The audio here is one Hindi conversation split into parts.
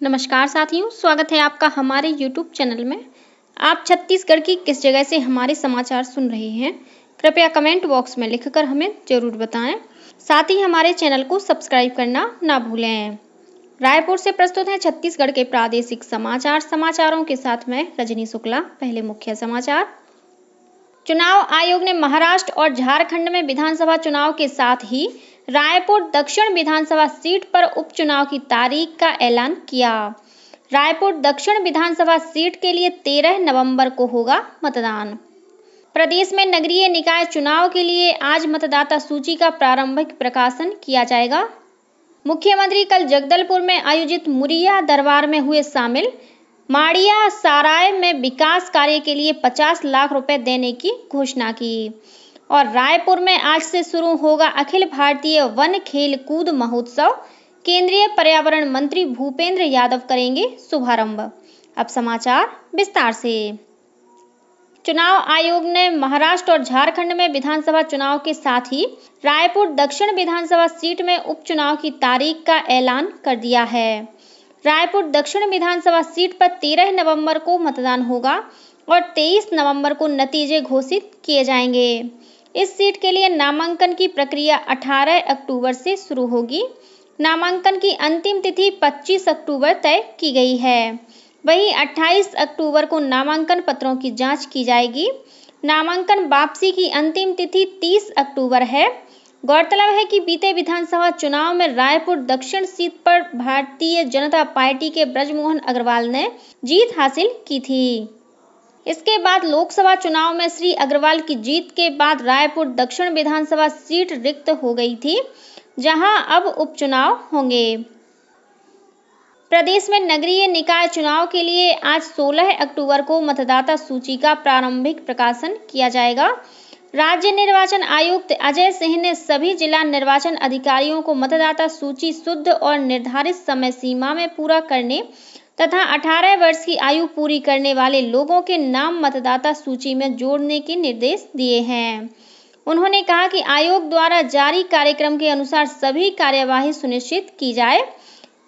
नमस्कार साथियों, स्वागत है आपका हमारे YouTube चैनल में। आप छत्तीसगढ़ की किस जगह से हमारे समाचार सुन रहे हैं, कृपया कमेंट बॉक्स में लिखकर हमें जरूर बताएं। साथ ही हमारे चैनल को सब्सक्राइब करना ना भूलें। रायपुर से प्रस्तुत है छत्तीसगढ़ के प्रादेशिक समाचारों के साथ मैं रजनी शुक्ला। पहले मुख्य समाचार। चुनाव आयोग ने महाराष्ट्र और झारखंड में विधानसभा चुनाव के साथ ही रायपुर दक्षिण विधानसभा सीट पर उपचुनाव की तारीख का ऐलान किया। रायपुर दक्षिण विधानसभा सीट के लिए 13 नवंबर को होगा मतदान। प्रदेश में नगरीय निकाय चुनाव के लिए आज मतदाता सूची का प्रारंभिक प्रकाशन किया जाएगा। मुख्यमंत्री कल जगदलपुर में आयोजित मुरिया दरबार में हुए शामिल। माड़िया सराय में विकास कार्य के लिए 50 लाख रुपए देने की घोषणा की। और रायपुर में आज से शुरू होगा अखिल भारतीय वन खेल कूद महोत्सव। केंद्रीय पर्यावरण मंत्री भूपेंद्र यादव करेंगे शुभारंभ। अब समाचार विस्तार से। चुनाव आयोग ने महाराष्ट्र और झारखंड में विधानसभा चुनाव के साथ ही रायपुर दक्षिण विधानसभा सीट में उपचुनाव की तारीख का ऐलान कर दिया है। रायपुर दक्षिण विधानसभा सीट पर 13 नवंबर को मतदान होगा और 23 नवंबर को नतीजे घोषित किए जाएंगे। इस सीट के लिए नामांकन की प्रक्रिया 18 अक्टूबर से शुरू होगी। नामांकन की अंतिम तिथि 25 अक्टूबर तय की गई है। वहीं 28 अक्टूबर को नामांकन पत्रों की जांच की जाएगी। नामांकन वापसी की अंतिम तिथि 30 अक्टूबर है। गौरतलब है कि बीते विधानसभा चुनाव में रायपुर दक्षिण सीट पर भारतीय जनता पार्टी के ब्रजमोहन अग्रवाल ने जीत हासिल की थी। इसके बाद लोकसभा चुनाव में श्री अग्रवाल की जीत के बाद रायपुर दक्षिण विधानसभा सीट रिक्त हो गई थी, जहां अब उपचुनाव होंगे। प्रदेश में नगरीय निकाय चुनाव के लिए आज 16 अक्टूबर को मतदाता सूची का प्रारंभिक प्रकाशन किया जाएगा। राज्य निर्वाचन आयुक्त अजय सिंह ने सभी जिला निर्वाचन अधिकारियों को मतदाता सूची शुद्ध और निर्धारित समय सीमा में पूरा करने तथा 18 वर्ष की आयु पूरी करने वाले लोगों के नाम मतदाता सूची में जोड़ने के निर्देश दिए हैं। उन्होंने कहा कि आयोग द्वारा जारी कार्यक्रम के अनुसार सभी कार्यवाही सुनिश्चित की जाए।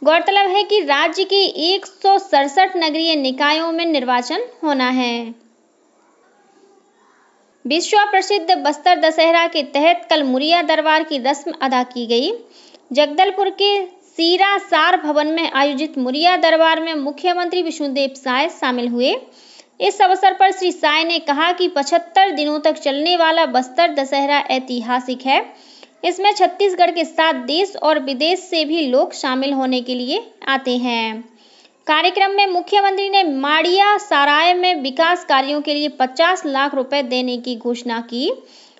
गौरतलब है कि राज्य के 167 नगरीय निकायों में निर्वाचन होना है। विश्व प्रसिद्ध बस्तर दशहरा के तहत कल मुरिया दरबार की रस्म अदा की गई। जगदलपुर के सीरा सार भवन में आयोजित मुरिया दरबार में मुख्यमंत्री विष्णुदेव साय शामिल हुए। इस अवसर पर श्री साय ने कहा कि 75 दिनों तक चलने वाला बस्तर दशहरा ऐतिहासिक है। इसमें छत्तीसगढ़ के साथ देश और विदेश से भी लोग शामिल होने के लिए आते हैं। कार्यक्रम में मुख्यमंत्री ने माड़िया सराय में विकास कार्यों के लिए 50 लाख रुपए देने की घोषणा की।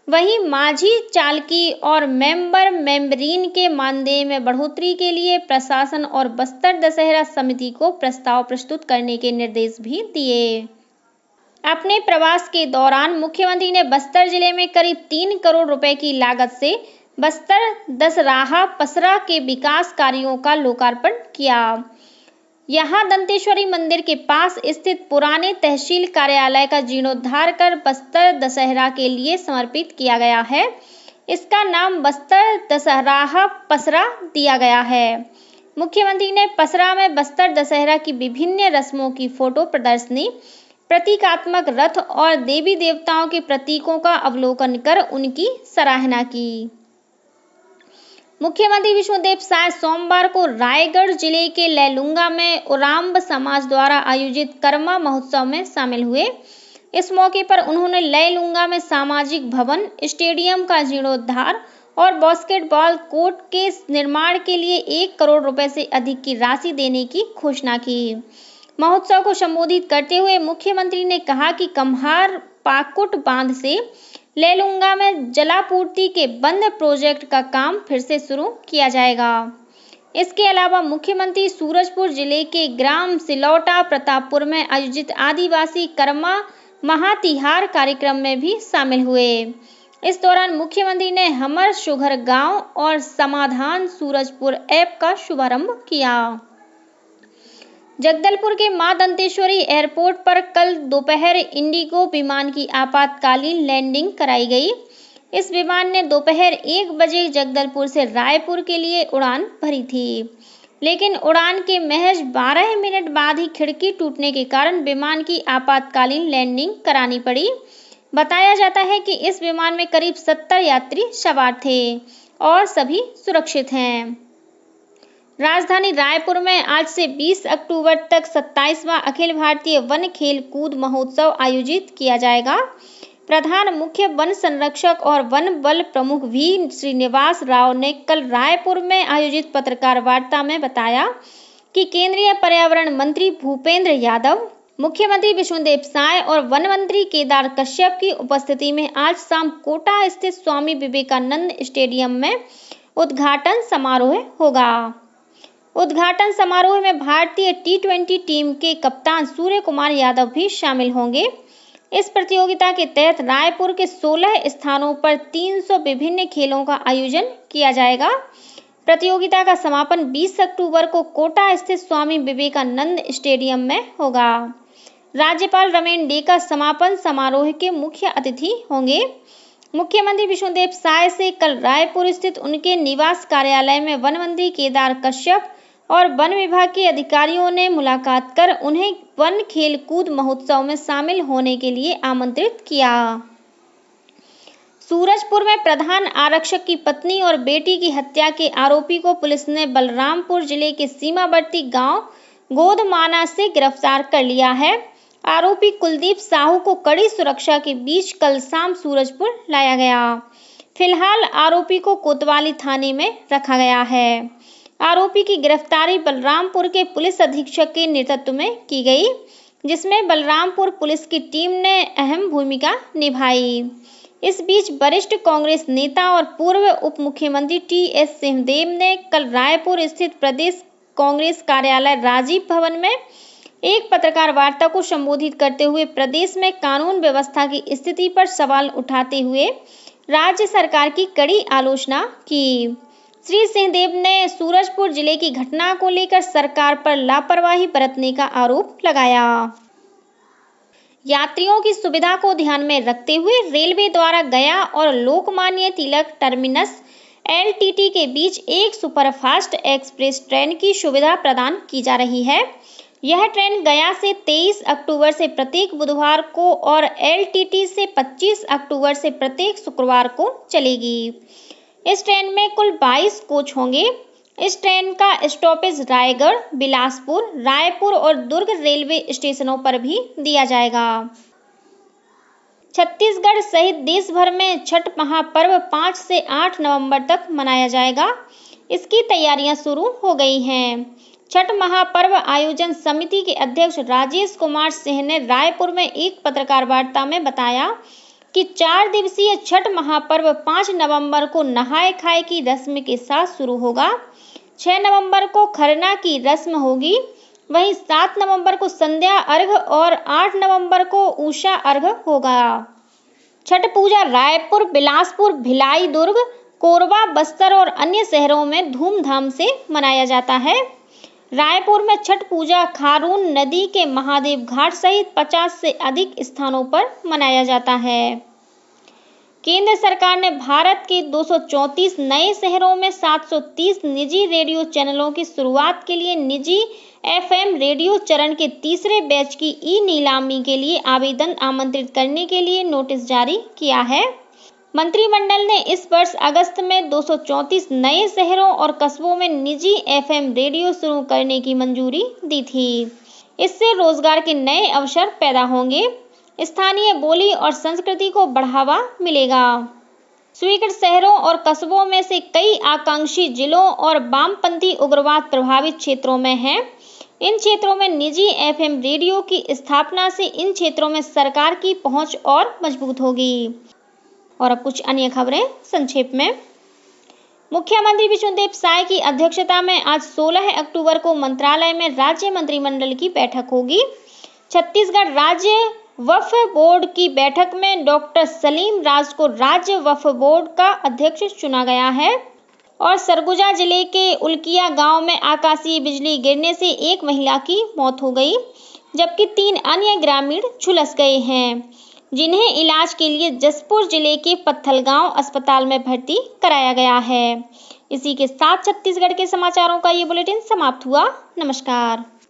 वहीं माझी चालकी और मेंबरीन के मानदेय में बढ़ोतरी के लिए प्रशासन और बस्तर दशहरा समिति को प्रस्ताव प्रस्तुत करने के निर्देश भी दिए। अपने प्रवास के दौरान मुख्यमंत्री ने बस्तर जिले में करीब 3 करोड़ रुपए की लागत से बस्तर दसराहा पसरा के विकास कार्यों का लोकार्पण किया। यहां दंतेश्वरी मंदिर के पास स्थित पुराने तहसील कार्यालय का जीर्णोद्धार कर बस्तर दशहरा के लिए समर्पित किया गया है। इसका नाम बस्तर दसराहा पसरा दिया गया है। मुख्यमंत्री ने पसरा में बस्तर दशहरा की विभिन्न रस्मों की फोटो प्रदर्शनी, प्रतीकात्मक रथ और देवी देवताओं के प्रतीकों का अवलोकन कर उनकी सराहना की। मुख्यमंत्री विष्णुदेव साय सोमवार को रायगढ़ जिले के लैलूंगा में उरांव समाज द्वारा आयोजित कर्मा महोत्सव में शामिल हुए। इस मौके पर उन्होंने लैलूंगा में सामाजिक भवन, स्टेडियम का जीर्णोद्धार और बास्केटबॉल कोर्ट के निर्माण के लिए 1 करोड़ रुपए से अधिक की राशि देने की घोषणा की। महोत्सव को संबोधित करते हुए मुख्यमंत्री ने कहा कि कम्हार पाकुट बांध से लैलूंगा में जलापूर्ति के बंद प्रोजेक्ट का काम फिर से शुरू किया जाएगा। इसके अलावा मुख्यमंत्री सूरजपुर जिले के ग्राम सिलौटा प्रतापपुर में आयोजित आदिवासी कर्मा महातिहार कार्यक्रम में भी शामिल हुए। इस दौरान मुख्यमंत्री ने हमर सुघर गांव और समाधान सूरजपुर ऐप का शुभारंभ किया। जगदलपुर के मां दंतेश्वरी एयरपोर्ट पर कल दोपहर इंडिगो विमान की आपातकालीन लैंडिंग कराई गई। इस विमान ने दोपहर 1 बजे जगदलपुर से रायपुर के लिए उड़ान भरी थी। लेकिन उड़ान के महज 12 मिनट बाद ही खिड़की टूटने के कारण विमान की आपातकालीन लैंडिंग करानी पड़ी। बताया जाता है कि इस विमान में करीब 70 यात्री सवार थे और सभी सुरक्षित हैं। राजधानी रायपुर में आज से 20 अक्टूबर तक 27वां अखिल भारतीय वन खेल कूद महोत्सव आयोजित किया जाएगा। प्रधान मुख्य वन संरक्षक और वन बल प्रमुख वी श्रीनिवास राव ने कल रायपुर में आयोजित पत्रकार वार्ता में बताया कि केंद्रीय पर्यावरण मंत्री भूपेंद्र यादव, मुख्यमंत्री विष्णुदेव साय और वन मंत्री केदार कश्यप की उपस्थिति में आज शाम कोटा स्थित स्वामी विवेकानंद स्टेडियम में उद्घाटन समारोह होगा। उद्घाटन समारोह में भारतीय T20 टीम के कप्तान सूर्य कुमार यादव भी शामिल होंगे। इस प्रतियोगिता के तहत रायपुर के 16 स्थानों पर 300 विभिन्न खेलों का आयोजन किया जाएगा। प्रतियोगिता का समापन 20 अक्टूबर को कोटा स्थित स्वामी विवेकानंद स्टेडियम में होगा। राज्यपाल रमेन डेका समापन समारोह के मुख्य अतिथि होंगे। मुख्यमंत्री विष्णुदेव साय से कल रायपुर स्थित उनके निवास कार्यालय में वन मंत्री केदार कश्यप और वन विभाग के अधिकारियों ने मुलाकात कर उन्हें वन खेल कूद महोत्सव में शामिल होने के लिए आमंत्रित किया। सूरजपुर में प्रधान आरक्षक की पत्नी और बेटी की हत्या के आरोपी को पुलिस ने बलरामपुर जिले के सीमावर्ती गांव गोदमाना से गिरफ्तार कर लिया है। आरोपी कुलदीप साहू को कड़ी सुरक्षा के बीच कल शाम सूरजपुर लाया गया। फिलहाल आरोपी को कोतवाली थाने में रखा गया है। आरोपी की गिरफ्तारी बलरामपुर के पुलिस अधीक्षक के नेतृत्व में की गई, जिसमें बलरामपुर पुलिस की टीम ने अहम भूमिका निभाई। इस बीच वरिष्ठ कांग्रेस नेता और पूर्व उप मुख्यमंत्री TS सिंहदेव ने कल रायपुर स्थित प्रदेश कांग्रेस कार्यालय राजीव भवन में एक पत्रकार वार्ता को संबोधित करते हुए प्रदेश में कानून व्यवस्था की स्थिति पर सवाल उठाते हुए राज्य सरकार की कड़ी आलोचना की। श्री सिंहदेव ने सूरजपुर जिले की घटना को लेकर सरकार पर लापरवाही बरतने का आरोप लगाया। यात्रियों की सुविधा को ध्यान में रखते हुए रेलवे द्वारा गया और लोकमान्य तिलक टर्मिनस LTT के बीच एक सुपरफास्ट एक्सप्रेस ट्रेन की सुविधा प्रदान की जा रही है। यह ट्रेन गया से 23 अक्टूबर से प्रत्येक बुधवार को और LTT से 25 अक्टूबर से प्रत्येक शुक्रवार को चलेगी। इस ट्रेन में कुल 22 कोच होंगे। इस ट्रेन का स्टॉपेज रायगढ़, बिलासपुर, रायपुर और दुर्ग रेलवे स्टेशनों पर भी दिया जाएगा। छत्तीसगढ़ सहित देश भर में छठ महापर्व 5 से 8 नवंबर तक मनाया जाएगा। इसकी तैयारियां शुरू हो गई हैं। छठ महापर्व आयोजन समिति के अध्यक्ष राजेश कुमार सिंह ने रायपुर में एक पत्रकार वार्ता में बताया कि 4 दिवसीय छठ महापर्व 5 नवंबर को नहाय खाए की रस्म के साथ शुरू होगा। 6 नवंबर को खरना की रस्म होगी। वहीं 7 नवंबर को संध्या अर्घ और 8 नवंबर को उषा अर्घ होगा। छठ पूजा रायपुर, बिलासपुर, भिलाई, दुर्ग, कोरबा, बस्तर और अन्य शहरों में धूमधाम से मनाया जाता है। रायपुर में छठ पूजा खारून नदी के महादेव घाट सहित 50 से अधिक स्थानों पर मनाया जाता है। केंद्र सरकार ने भारत के 234 नए शहरों में 730 निजी रेडियो चैनलों की शुरुआत के लिए निजी FM रेडियो चरण के तीसरे बैच की नीलामी के लिए आवेदन आमंत्रित करने के लिए नोटिस जारी किया है। मंत्रिमंडल ने इस वर्ष अगस्त में 234 नए शहरों और कस्बों में निजी FM रेडियो शुरू करने की मंजूरी दी थी। इससे रोजगार के नए अवसर पैदा होंगे, स्थानीय बोली और संस्कृति को बढ़ावा मिलेगा। स्वीकृत शहरों और कस्बों में से कई आकांक्षी जिलों और वामपंथी उग्रवाद प्रभावित क्षेत्रों में हैं। इन क्षेत्रों में निजी FM रेडियो की स्थापना से इन क्षेत्रों में सरकार की पहुंच और मजबूत होगी। और अब कुछ अन्य खबरें संक्षेप में। मुख्यमंत्री विष्णुदेव साय की अध्यक्षता में आज 16 अक्टूबर को मंत्रालय में राज्य मंत्रिमंडल की बैठक होगी। छत्तीसगढ़ राज्य वक्फ बोर्ड की बैठक में डॉक्टर सलीम राज को राज्य वक्फ बोर्ड का अध्यक्ष चुना गया है। और सरगुजा जिले के उल्किया गांव में आकाशीय बिजली गिरने से एक महिला की मौत हो गई, जबकि 3 अन्य ग्रामीण झुलस गए हैं, जिन्हें इलाज के लिए जसपुर जिले के पत्थलगांव अस्पताल में भर्ती कराया गया है। इसी के साथ छत्तीसगढ़ के समाचारों का ये बुलेटिन समाप्त हुआ। नमस्कार।